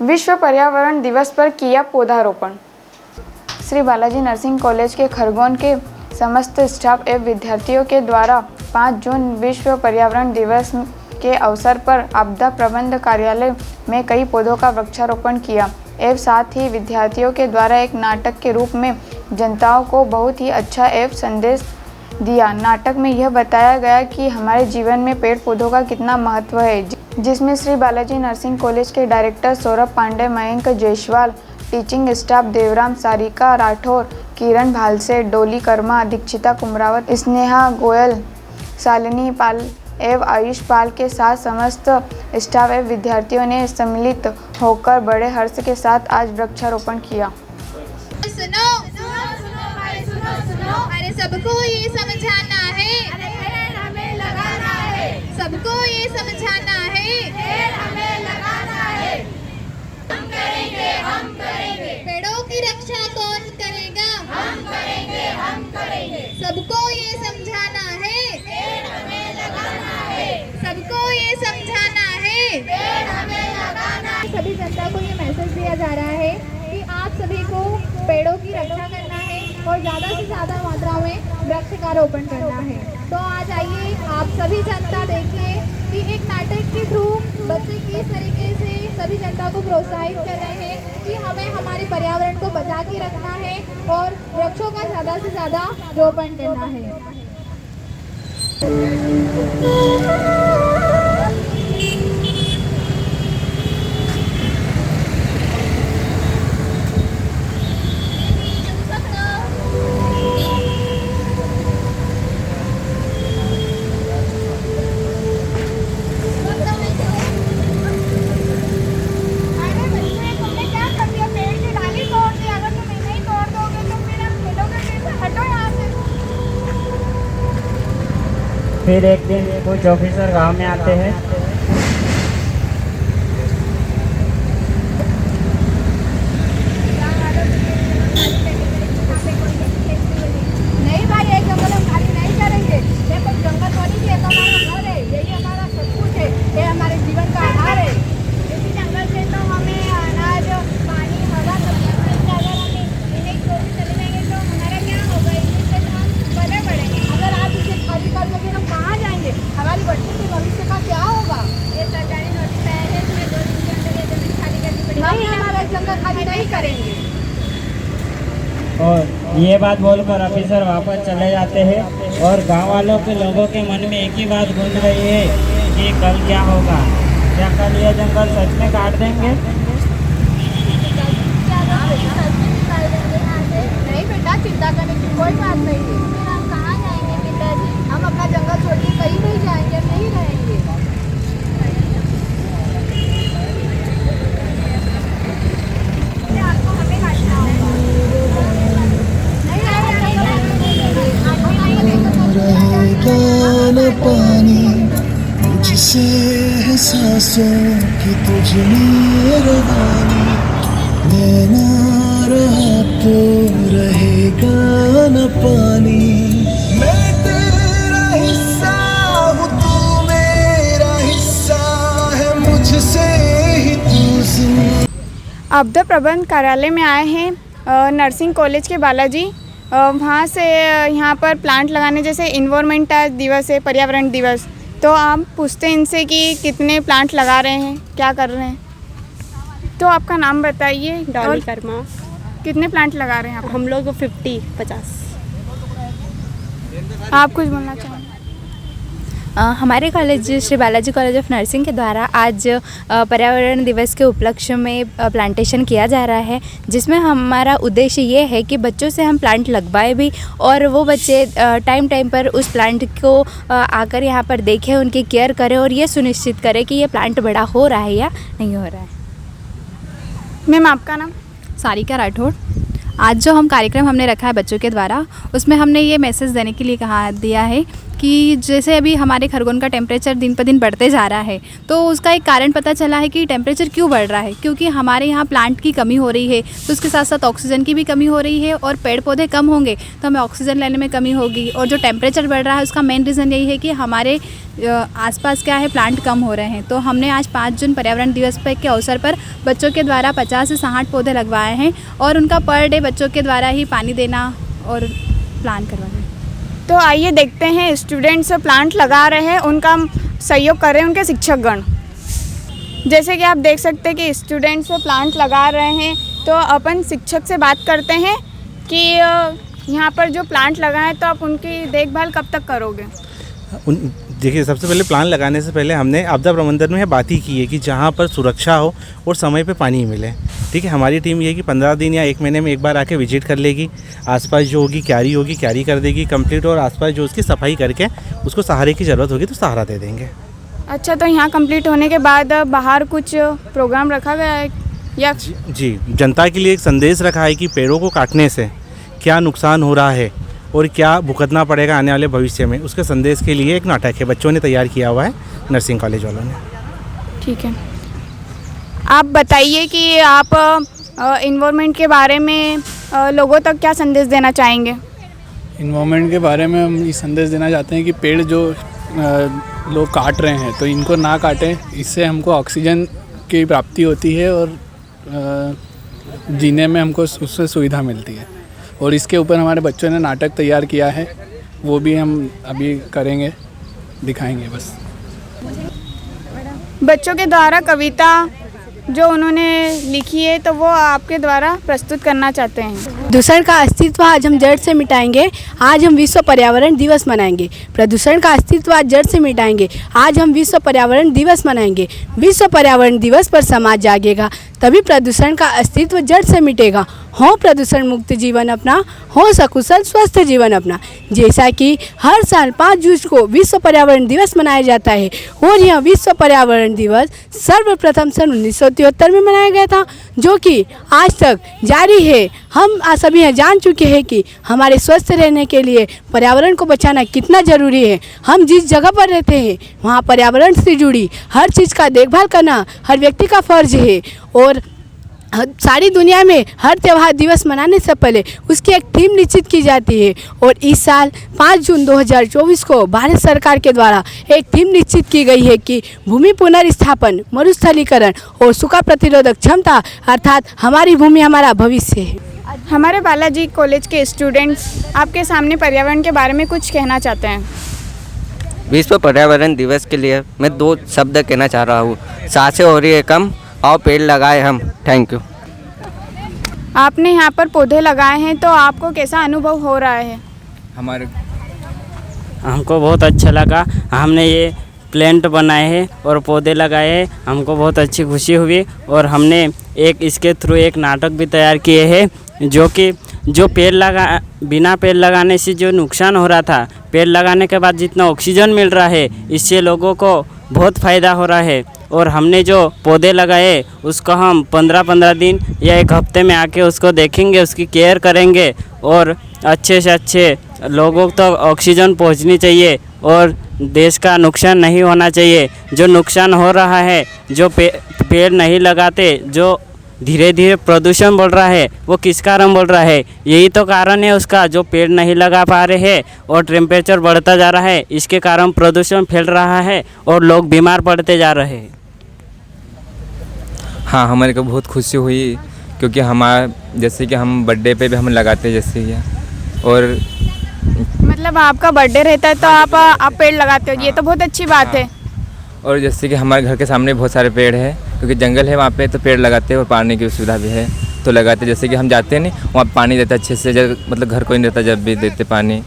विश्व पर्यावरण दिवस पर किया पौधारोपण। श्री बालाजी नर्सिंग कॉलेज के खरगोन के समस्त स्टाफ एवं विद्यार्थियों के द्वारा 5 जून विश्व पर्यावरण दिवस के अवसर पर आपदा प्रबंधन कार्यालय में कई पौधों का वृक्षारोपण किया एवं साथ ही विद्यार्थियों के द्वारा एक नाटक के रूप में जनताओं को बहुत ही अच्छा एवं संदेश दिया। नाटक में यह बताया गया कि हमारे जीवन में पेड़ पौधों का कितना महत्व है, जिसमें श्री बालाजी नर्सिंग कॉलेज के director Saurabh Pandey, Mayank Jaiswal, teaching staff Devram, Sarika Rathore, Kiran Bhalse, Doli Karma, दीक्षिता कुमरावत, स्नेहा गोयल, शालिनी पाल एवं आयुष पाल के साथ समस्त स्टाफ एवं विद्यार्थियों ने सम्मिलित होकर बड़े हर्ष के साथ आज वृक्षारोपण किया। सुनो अरे सबको ये समझाना है, पेड़ हमें लगाना है, सबको ये समझाना है, पेड़ हमें लगाना है। हम करेंगे पेड़ों की रक्षा कौन करेगा? हम करेंगे सबको ये समझाना है, पेड़ हमें लगाना है, सबको ये समझाना है, पेड़ हमें लगाना है। सभी जनता को ये मैसेज दिया जा रहा है कि आप सभी को पेड़ों की रक्षा करना है और ज़्यादा से ज़्यादा मात्रा में वृक्ष का रोपण करना है। तो आज आइए आप सभी जनता देखिए कि एक नाटक के थ्रू बच्चे किस तरीके से सभी जनता को प्रोत्साहित कर रहे हैं कि हमें हमारे पर्यावरण को बचा के रखना है और वृक्षों का ज़्यादा से ज़्यादा रोपण करना है। फिर एक दिन कुछ ऑफिसर गांव में आते हैं। नहीं भाई, ये जंगल हम खाली नहीं करेंगे। देखो जंगल थोड़ी है, तो हमारा घर है, यही हमारा सब कुछ है, ये हमारे जीवन का आधार है। इसी जंगल से तो हमें अनाज, पानी, हवा सब कुछ मिलता है। अगर हम इन्हें छोड़ के चले जाएंगे तो हमारा क्या होगा? इससे तो हम बड़े बढ़ेंगे। अगर आप इसे खाली कर दोगे तो कहाँ जाएंगे? हमारी बच्चों के भविष्य का क्या होगा? ये सरकारी नोटिस आया है, इसमें 2 दिन के अंदर ये जमीन खाली करनी पड़ेगी। नहीं, हमारा जंगल खाली नहीं करेंगे। और ये बात बोलकर ऑफिसर वापस चले जाते हैं और गांव वालों के लोगों के मन में एक ही बात गूंज रही है कि कल क्या होगा। क्या कल ये जंगल सच में काट देंगे? नहीं बेटा, चिंता करने की कोई बात नहीं है। फिर हम कहाँ जाएंगे पिताजी? हम अपना जंगल छोड़ के कहीं नहीं जाएंगे, हम नहीं रहेंगे। आपको हमें काटना होगा। रहेगा न पानी मुझसे है सांसों की तुझ में रवानी, मैं ना रहा तो रहेगा न पानी। मैं तेरा हिस्सा हूँ, तू मेरा हिस्सा है, मुझसे ही तू जिंदा। आपदा प्रबंधन कार्यालय में आए हैं नर्सिंग कॉलेज के बालाजी। वहाँ से यहाँ पर प्लांट लगाने, जैसे इन्वायरमेंटल दिवस है, पर्यावरण दिवस, तो आप पूछते हैं इनसे कि कितने प्लांट लगा रहे हैं, क्या कर रहे हैं। तो आपका नाम बताइए। डॉली कर्मा। कितने प्लांट लगा रहे हैं आप? हम लोग 50। आप कुछ बोलना चाहेंगे? हमारे college Shri Balaji college of nursing के द्वारा आज पर्यावरण दिवस के उपलक्ष्य में प्लांटेशन किया जा रहा है, जिसमें हमारा उद्देश्य ये है कि बच्चों से हम प्लांट लगवाए भी और वो बच्चे टाइम पर उस प्लांट को आकर यहाँ पर देखें, उनकी केयर करें और ये सुनिश्चित करें कि ये प्लांट बड़ा हो रहा है या नहीं हो रहा है। मैम आपका नाम? सारिका राठौर। आज जो हम कार्यक्रम हमने रखा है बच्चों के द्वारा, उसमें हमने ये मैसेज देने के लिए दिया है कि जैसे अभी हमारे खरगोन का टेम्परेचर दिन पर दिन बढ़ते जा रहा है, तो उसका एक कारण पता चला है कि टेम्परेचर क्यों बढ़ रहा है, क्योंकि हमारे यहाँ प्लांट की कमी हो रही है, तो उसके साथ साथ ऑक्सीजन की भी कमी हो रही है, और पेड़ पौधे कम होंगे तो हमें ऑक्सीजन लेने में कमी होगी, और जो टेम्परेचर बढ़ रहा है उसका मेन रीज़न यही है कि हमारे आसपास क्या है, प्लांट कम हो रहे हैं। तो हमने आज 5 जून पर्यावरण दिवस के अवसर पर बच्चों के द्वारा 50 से 60 पौधे लगवाए हैं, और उनका पर डे बच्चों के द्वारा ही पानी देना और प्लान करवाना। तो आइए देखते हैं स्टूडेंट्स प्लांट लगा रहे हैं, उनका सहयोग कर रहे हैं उनके शिक्षकगण। जैसे कि आप देख सकते हैं कि स्टूडेंट्स प्लांट लगा रहे हैं, तो अपन शिक्षक से बात करते हैं कि यहाँ पर जो प्लांट लगाए तो आप उनकी देखभाल कब तक करोगे? देखिए, सबसे पहले प्लान लगाने से पहले हमने आपदा प्रबंधन में बात ही की है कि जहाँ पर सुरक्षा हो और समय पे पानी मिले। ठीक है, हमारी टीम ये कि 15 दिन या 1 महीने में एक बार आके विजिट कर लेगी, आसपास जो होगी क्यारी कर देगी कंप्लीट, और आसपास जो उसकी सफाई करके उसको सहारे की ज़रूरत होगी तो सहारा दे देंगे। अच्छा, तो यहाँ कंप्लीट होने के बाद बाहर कुछ प्रोग्राम रखा गया है या? जी, जनता के लिए एक संदेश रखा है कि पेड़ों को काटने से क्या नुकसान हो रहा है और क्या भुगतना पड़ेगा आने वाले भविष्य में, उसके संदेश के लिए एक नाटक है, बच्चों ने तैयार किया हुआ है, नर्सिंग कॉलेज वालों ने। ठीक है, आप बताइए कि आप इन्वायरमेंट के बारे में लोगों तक क्या संदेश देना चाहेंगे? इन्वायरमेंट के बारे में हम ये संदेश देना चाहते हैं कि पेड़ जो लोग काट रहे हैं तो इनको ना काटें, इससे हमको ऑक्सीजन की प्राप्ति होती है और जीने में हमको उससे सुविधा मिलती है। और इसके ऊपर हमारे बच्चों ने नाटक तैयार किया है, वो भी हम अभी करेंगे, दिखाएंगे बस। बच्चों के द्वारा कविता जो उन्होंने लिखी है तो वो आपके द्वारा प्रस्तुत करना चाहते हैं। प्रदूषण का अस्तित्व आज हम जड़ से मिटाएंगे, आज हम विश्व पर्यावरण दिवस मनाएंगे। प्रदूषण का अस्तित्व आज जड़ से मिटाएंगे, आज हम विश्व पर्यावरण दिवस मनाएंगे। विश्व पर्यावरण दिवस पर समाज जागेगा, तभी प्रदूषण का अस्तित्व जड़ से मिटेगा। हो प्रदूषण मुक्त जीवन अपना, हो सकुशल स्वस्थ जीवन अपना। जैसा कि हर साल 5 जून को विश्व पर्यावरण दिवस मनाया जाता है, और यह विश्व पर्यावरण दिवस सर्वप्रथम सन 1973 में मनाया गया था, जो कि आज तक जारी है। हम सभी यह जान चुके हैं कि हमारे स्वस्थ रहने के लिए पर्यावरण को बचाना कितना ज़रूरी है। हम जिस जगह पर रहते हैं वहाँ पर्यावरण से जुड़ी हर चीज़ का देखभाल करना हर व्यक्ति का फ़र्ज है। और सारी दुनिया में हर त्यौहार दिवस मनाने से पहले उसकी एक थीम निश्चित की जाती है, और इस साल 5 जून 2024 को भारत सरकार के द्वारा एक थीम निश्चित की गई है कि भूमि पुनर्स्थापन, मरुस्थलीकरण और सूखा प्रतिरोधक क्षमता, अर्थात हमारी भूमि हमारा भविष्य है। हमारे बालाजी कॉलेज के स्टूडेंट्स आपके सामने पर्यावरण के बारे में कुछ कहना चाहते हैं। विश्व पर्यावरण दिवस के लिए मैं 2 शब्द कहना चाह रहा हूँ। सांसें हो रही है कम, और पेड़ लगाए हम। Thank you. आपने यहाँ पर पौधे लगाए हैं, तो आपको कैसा अनुभव हो रहा है? हमको बहुत अच्छा लगा, हमने ये प्लांट बनाए हैं और पौधे लगाए हैं, हमको बहुत अच्छी खुशी हुई। और हमने एक इसके थ्रू एक नाटक भी तैयार किए हैं, जो कि बिना पेड़ लगाने से जो नुकसान हो रहा था, पेड़ लगाने के बाद जितना ऑक्सीजन मिल रहा है, इससे लोगों को बहुत फ़ायदा हो रहा है। और हमने जो पौधे लगाए उसको हम 15-15 दिन या 1 हफ्ते में आके उसको देखेंगे, उसकी केयर करेंगे, और अच्छे से अच्छे लोगों तक ऑक्सीजन पहुंचनी चाहिए और देश का नुकसान नहीं होना चाहिए। जो नुकसान हो रहा है, जो पेड़ नहीं लगाते, जो धीरे धीरे प्रदूषण बढ़ रहा है, वो किस कारण बढ़ रहा है? यही तो कारण है उसका, जो पेड़ नहीं लगा पा रहे हैं और टेम्परेचर बढ़ता जा रहा है, इसके कारण प्रदूषण फैल रहा है और लोग बीमार पड़ते जा रहे हैं। हाँ, हमारे को बहुत खुशी हुई, क्योंकि जैसे कि हम बर्थडे पे भी हम लगाते हैं जैसे ये, और मतलब आपका बर्थडे रहता है तो आप पेड़ लगाते हो, ये तो बहुत अच्छी बात है। और जैसे कि हमारे घर के सामने बहुत सारे पेड़ हैं, क्योंकि जंगल है वहाँ पे, तो पेड़ लगाते हैं और पानी की सुविधा भी है तो लगाते। जैसे कि हम जाते हैं नहीं, वहाँ पानी देता अच्छे से, मतलब घर कोई नहीं रहता जब भी देते पानी।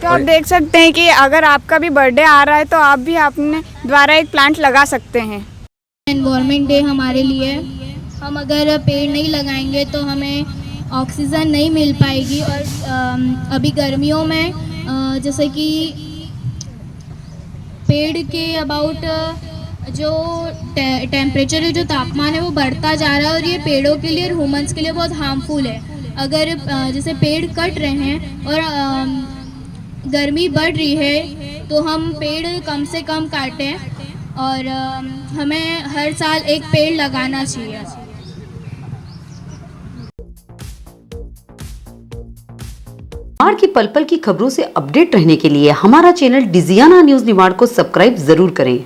तो आप देख सकते हैं कि अगर आपका भी बर्थडे आ रहा है तो आप भी अपने द्वारा एक प्लांट लगा सकते हैं। एनवायरनमेंट डे हमारे लिए, हम अगर पेड़ नहीं लगाएंगे तो हमें ऑक्सीजन नहीं मिल पाएगी। और अभी गर्मियों में जैसे कि पेड़ के अबाउट जो टेम्परेचर है, जो तापमान है वो बढ़ता जा रहा है, और ये पेड़ों के लिए और ह्यूमंस के लिए बहुत हार्मफुल है। अगर जैसे पेड़ कट रहे हैं और गर्मी बढ़ रही है, तो हम पेड़ कम से कम काटें और हमें हर साल एक पेड़ लगाना चाहिए। निमाड़ की पल पल की खबरों से अपडेट रहने के लिए हमारा चैनल डिजियाना न्यूज़ निमाड़ को सब्सक्राइब जरूर करें।